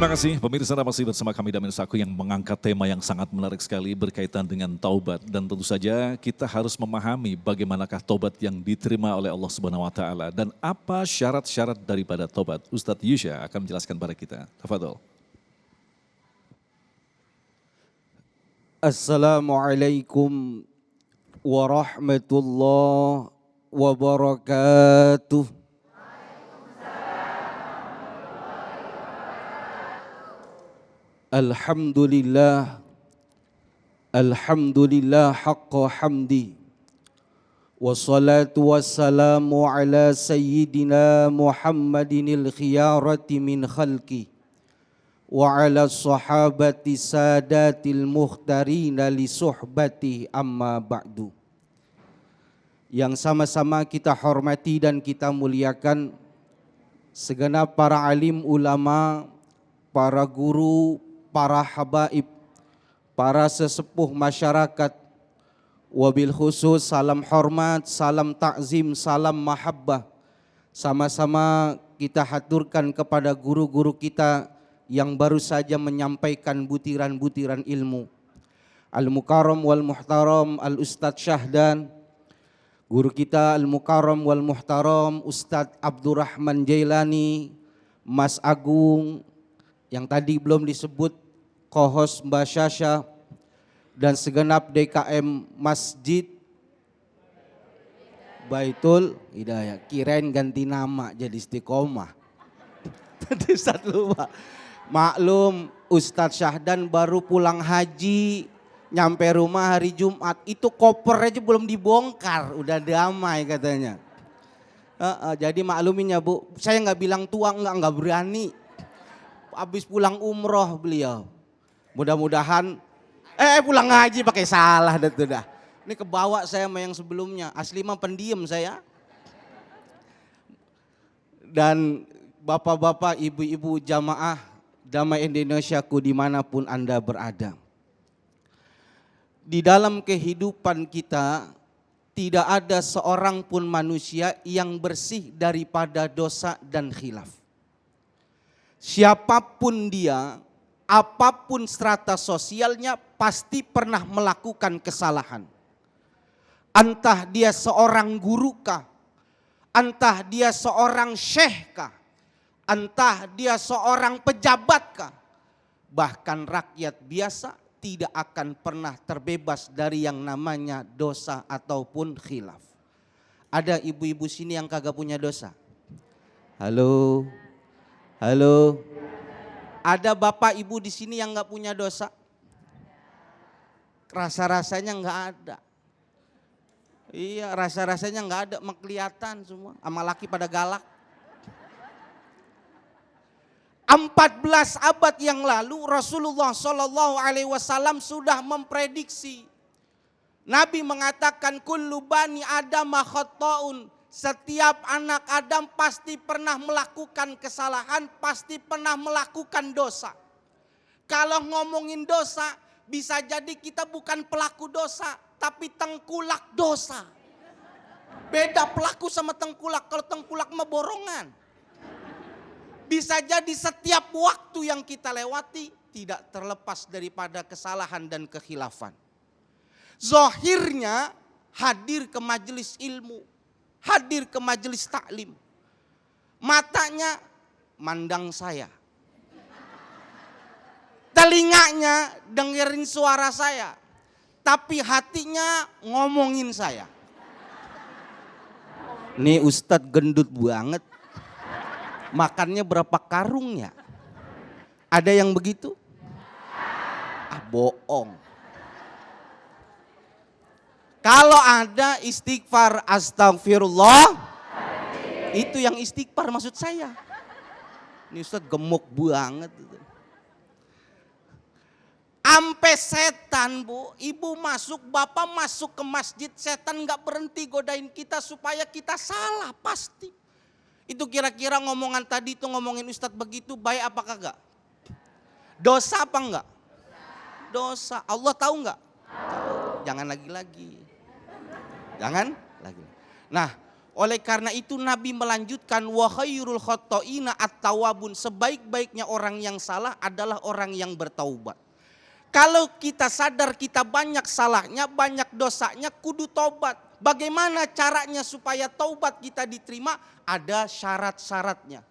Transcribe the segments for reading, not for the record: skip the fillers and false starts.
Terima kasih pemirsa, masih bersama kami Damin Saku yang mengangkat tema yang sangat menarik sekali berkaitan dengan taubat. Dan tentu saja kita harus memahami bagaimanakah taubat yang diterima oleh Allah Subhanahu wa taala dan apa syarat-syarat daripada taubat. Ustadz Yusya akan menjelaskan pada kita. Tafadhol. Assalamualaikum warahmatullahi wabarakatuh. Alhamdulillah, alhamdulillah haqqa hamdi. Wassalatu wassalamu ala sayyidina Muhammadinil khiyarati min khalqi. Wa ala sahabati sadatil mukhtarina li suhbati amma ba'du. Yang sama-sama kita hormati dan kita muliakan segenap para alim ulama, para guru, para habaib, para sesepuh masyarakat, wabil khusus salam hormat, salam takzim, salam mahabbah. Sama-sama kita haturkan kepada guru-guru kita yang baru saja menyampaikan butiran-butiran ilmu. Al-Mukarram wal Muhtaram Al-Ustadz Syahdan, guru kita Al-Mukarram wal Muhtaram Ustadz Abdurrahman Jailani, Mas Agung, yang tadi belum disebut co-host Mbak Syasha, dan segenap DKM Masjid Baitul Hidayah. Kirain ganti nama jadi Istiqomah. Tadi Ustadz lupa. Maklum Ustadz Syahdan baru pulang haji, nyampe rumah hari Jumat, itu koper aja belum dibongkar, udah damai katanya. Jadi maklumin ya Bu, saya nggak bilang tua, nggak berani. Habis pulang umroh beliau. Mudah-mudahan pulang haji pakai salah dah. Ini kebawa saya sama yang sebelumnya. Asli mah pendiam saya. Dan bapak-bapak, ibu-ibu jamaah Damai Indonesiaku dimanapun Anda berada. Di dalam kehidupan kita tidak ada seorang pun manusia yang bersih daripada dosa dan khilaf. Siapapun dia, apapun strata sosialnya pasti pernah melakukan kesalahan. Entah dia seorang guru kah, entah dia seorang syekh kah, entah dia seorang pejabat kah, bahkan rakyat biasa tidak akan pernah terbebas dari yang namanya dosa ataupun khilaf. Ada ibu-ibu sini yang kagak punya dosa? Halo? Halo? Ada bapak ibu di sini yang nggak punya dosa? Rasa-rasanya nggak ada. Iya, rasa-rasanya nggak ada, kelihatan semua. Sama laki pada galak. 14 abad yang lalu Rasulullah SAW sudah memprediksi. Nabi mengatakan kullu bani Adam khata'un. Setiap anak Adam pasti pernah melakukan kesalahan, pasti pernah melakukan dosa. Kalau ngomongin dosa, bisa jadi kita bukan pelaku dosa, tapi tengkulak dosa. Beda pelaku sama tengkulak, kalau tengkulak mah borongan. Bisa jadi setiap waktu yang kita lewati tidak terlepas daripada kesalahan dan kekhilafan. Zahirnya hadir ke majelis ilmu, hadir ke majelis taklim. Matanya mandang saya. Telinganya dengerin suara saya. Tapi hatinya ngomongin saya. Nih Ustadz gendut banget. Makannya berapa karung ya? Ada yang begitu? Bohong. Kalau ada istighfar astagfirullah, itu yang istighfar maksud saya. Ini Ustadz gemuk banget. Ampe setan Bu, ibu masuk, bapak masuk ke masjid, setan gak berhenti godain kita supaya kita salah pasti. Itu kira-kira ngomongan tadi itu ngomongin Ustadz begitu baik apa kagak? Dosa apa enggak? Dosa. Allah tahu enggak? Tahu. Jangan lagi-lagi. Jangan lagi. Nah, Oleh karena itu Nabi melanjutkan wa khairul khotoina at-tawabun, sebaik-baiknya orang yang salah adalah orang yang bertaubat. Kalau kita sadar kita banyak salahnya, banyak dosanya, kudu taubat. Bagaimana caranya supaya taubat kita diterima? Ada syarat-syaratnya.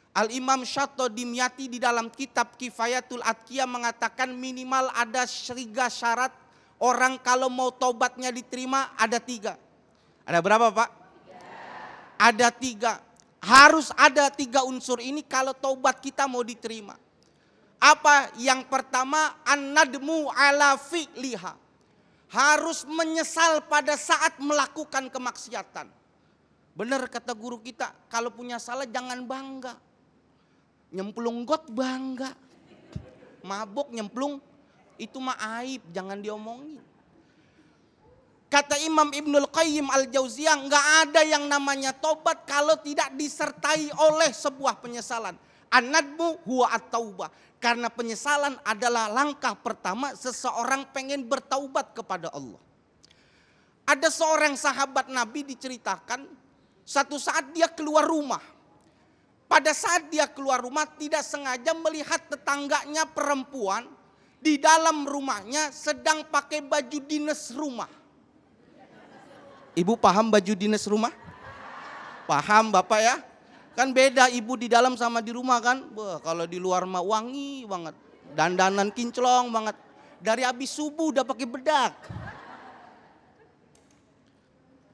Al-Imam Syatodimyati di dalam kitab Kifayatul Atqiyah mengatakan minimal ada 3 syarat orang kalau mau taubatnya diterima, ada 3. Ada berapa Pak? Ada 3. Harus ada 3 unsur ini kalau taubat kita mau diterima. Apa? Yang pertama, an-nadmu ala fi'liha. Harus menyesal pada saat melakukan kemaksiatan. Benar kata guru kita, kalau punya salah jangan bangga. Nyemplung got bangga. Mabok nyemplung, itu mah aib, jangan diomongin. Kata Imam Ibnul Qayyim Al-Jauziyah, enggak ada yang namanya tobat kalau tidak disertai oleh sebuah penyesalan. An-nadmu huwa at-taubah. Karena penyesalan adalah langkah pertama seseorang pengen bertaubat kepada Allah. Ada seorang sahabat Nabi diceritakan, satu saat dia keluar rumah. Pada saat dia keluar rumah tidak sengaja melihat tetangganya perempuan di dalam rumahnya sedang pakai baju dinas rumah. Ibu paham baju dinas rumah? Paham Bapak ya? Kan beda ibu di dalam sama di rumah kan. Wah, kalau di luar mah wangi banget. Dandanan kinclong banget. Dari habis subuh udah pakai bedak.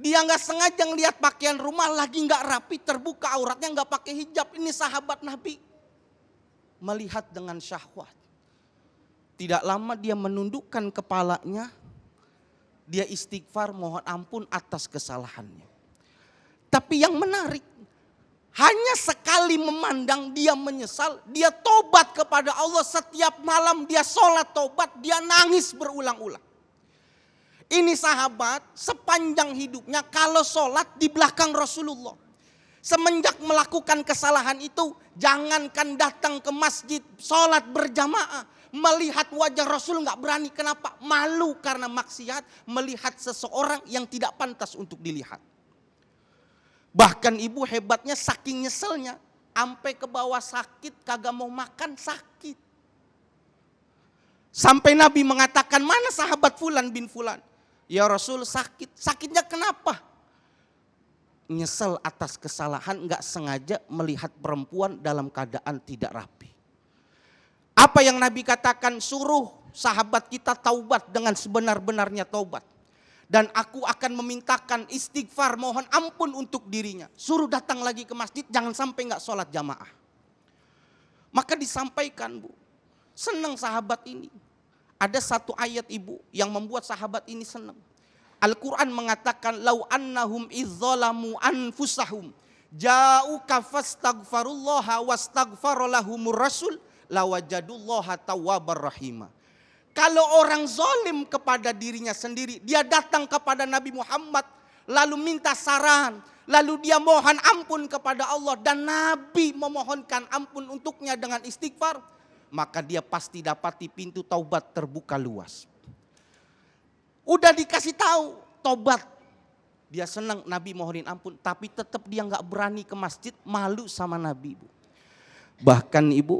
Dia nggak sengaja ngelihat pakaian rumah lagi nggak rapi, terbuka auratnya, nggak pakai hijab. Ini sahabat Nabi melihat dengan syahwat. Tidak lama dia menundukkan kepalanya, dia istighfar mohon ampun atas kesalahannya. Tapi yang menarik, hanya sekali memandang dia menyesal, dia tobat kepada Allah. Setiap malam dia sholat tobat, dia nangis berulang-ulang. Ini sahabat sepanjang hidupnya kalau sholat di belakang Rasulullah. Semenjak melakukan kesalahan itu, jangankan datang ke masjid, sholat berjamaah. Melihat wajah Rasul nggak berani, kenapa? Malu karena maksiat, melihat seseorang yang tidak pantas untuk dilihat. Bahkan ibu hebatnya saking nyeselnya, sampai ke bawah sakit, kagak mau makan sakit. Sampai Nabi mengatakan, mana sahabat Fulan bin Fulan? Ya Rasul sakit. Sakitnya kenapa? Nyesel atas kesalahan, nggak sengaja melihat perempuan dalam keadaan tidak rapi. Apa yang Nabi katakan? Suruh sahabat kita taubat dengan sebenar-benarnya taubat. Dan aku akan memintakan istighfar, mohon ampun untuk dirinya. Suruh datang lagi ke masjid, jangan sampai nggak sholat jamaah. Maka disampaikan Bu, senang sahabat ini. Ada satu ayat ibu yang membuat sahabat ini senang. Al-Quran mengatakan, lau annahum izzalamu anfusahum ja'uka fastaghfarullaha wastaghfarolahumur rasul lawajadullaha tawwabar rahimah. Kalau orang zalim kepada dirinya sendiri, dia datang kepada Nabi Muhammad lalu minta saran, lalu dia mohon ampun kepada Allah dan Nabi memohonkan ampun untuknya dengan istighfar, maka dia pasti dapati pintu taubat terbuka luas. Udah dikasih tahu taubat, dia senang Nabi mohonin ampun, tapi tetap dia nggak berani ke masjid, malu sama Nabi Ibu. Bahkan Ibu,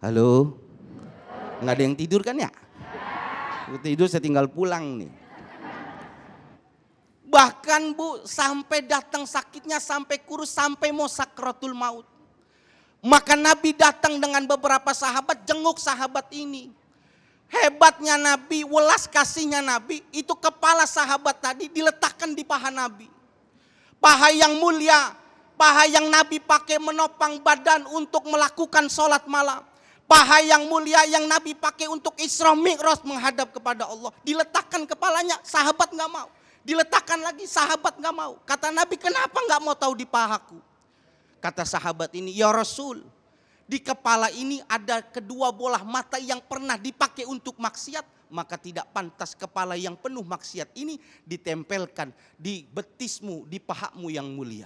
halo, nggak ada yang tidur kan ya? Tidur saya tinggal pulang nih. Bahkan Bu sampai datang sakitnya, sampai kurus, sampai mau sakratul maut. Maka Nabi datang dengan beberapa sahabat, jenguk sahabat ini. Hebatnya Nabi, welas kasihnya Nabi, itu kepala sahabat tadi diletakkan di paha Nabi. Paha yang mulia, paha yang Nabi pakai menopang badan untuk melakukan sholat malam. Paha yang mulia yang Nabi pakai untuk Isra Mi'raj menghadap kepada Allah. Diletakkan kepalanya, sahabat gak mau. Diletakkan lagi, sahabat gak mau. Kata Nabi, kenapa gak mau tahu di pahaku? Kata sahabat ini, ya Rasul, di kepala ini ada kedua bola mata yang pernah dipakai untuk maksiat, maka tidak pantas kepala yang penuh maksiat ini ditempelkan di betismu, di pahamu yang mulia.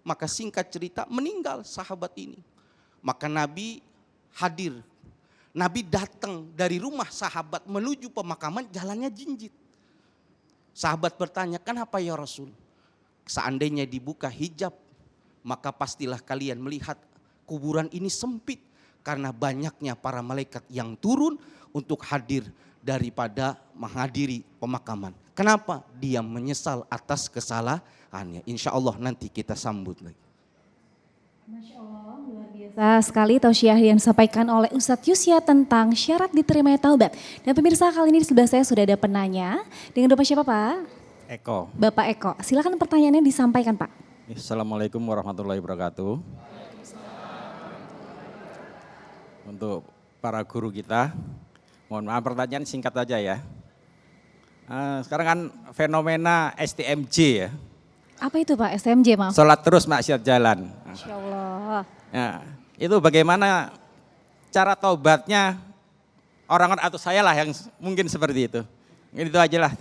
Maka singkat cerita meninggal sahabat ini. Maka Nabi hadir. Nabi datang dari rumah sahabat menuju pemakaman, jalannya jinjit. Sahabat bertanya, kenapa ya Rasul? seandainya dibuka hijab, maka pastilah kalian melihat kuburan ini sempit karena banyaknya para malaikat yang turun untuk hadir daripada menghadiri pemakaman. Kenapa? Dia menyesal atas kesalahannya. Insya Allah nanti kita sambut lagi. Masya Allah, luar biasa sekali tausiah yang disampaikan oleh Ustadz Yusya tentang syarat diterimanya taubat. Dan pemirsa, kali ini di sebelah saya sudah ada penanya. Dengan Bapak siapa Pak? Eko. Bapak Eko, silakan pertanyaannya disampaikan Pak. Assalamualaikum warahmatullahi wabarakatuh. Untuk para guru kita, mohon maaf pertanyaan singkat aja ya. Sekarang kan fenomena STMJ ya. Apa itu Pak, STMJ maaf? Sholat terus maksiat jalan. Masya Allah. Ya, itu bagaimana cara taubatnya orang-orang atau saya lah yang mungkin seperti itu. Itu aja lah,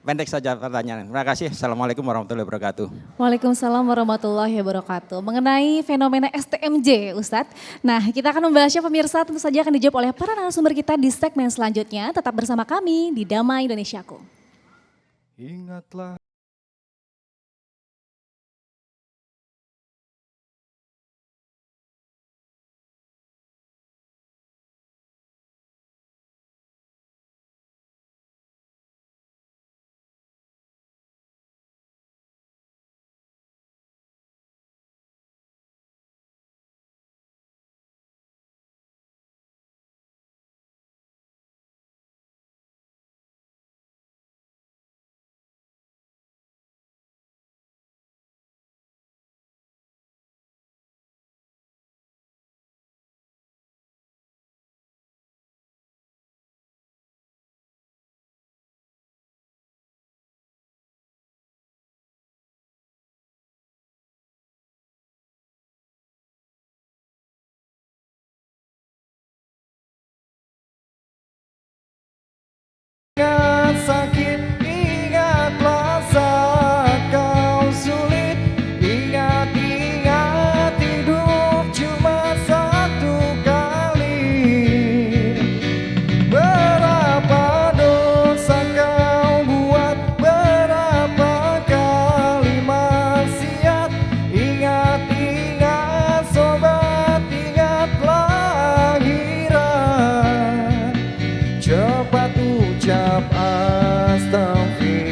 pendek saja pertanyaan. Terima kasih. Assalamualaikum warahmatullahi wabarakatuh. Waalaikumsalam warahmatullahi wabarakatuh. Mengenai fenomena STMJ Ustadz. Nah, kita akan membahasnya pemirsa, tentu saja akan dijawab oleh para narasumber kita di segmen selanjutnya. Tetap bersama kami di Damai Indonesiaku. Ingatlah.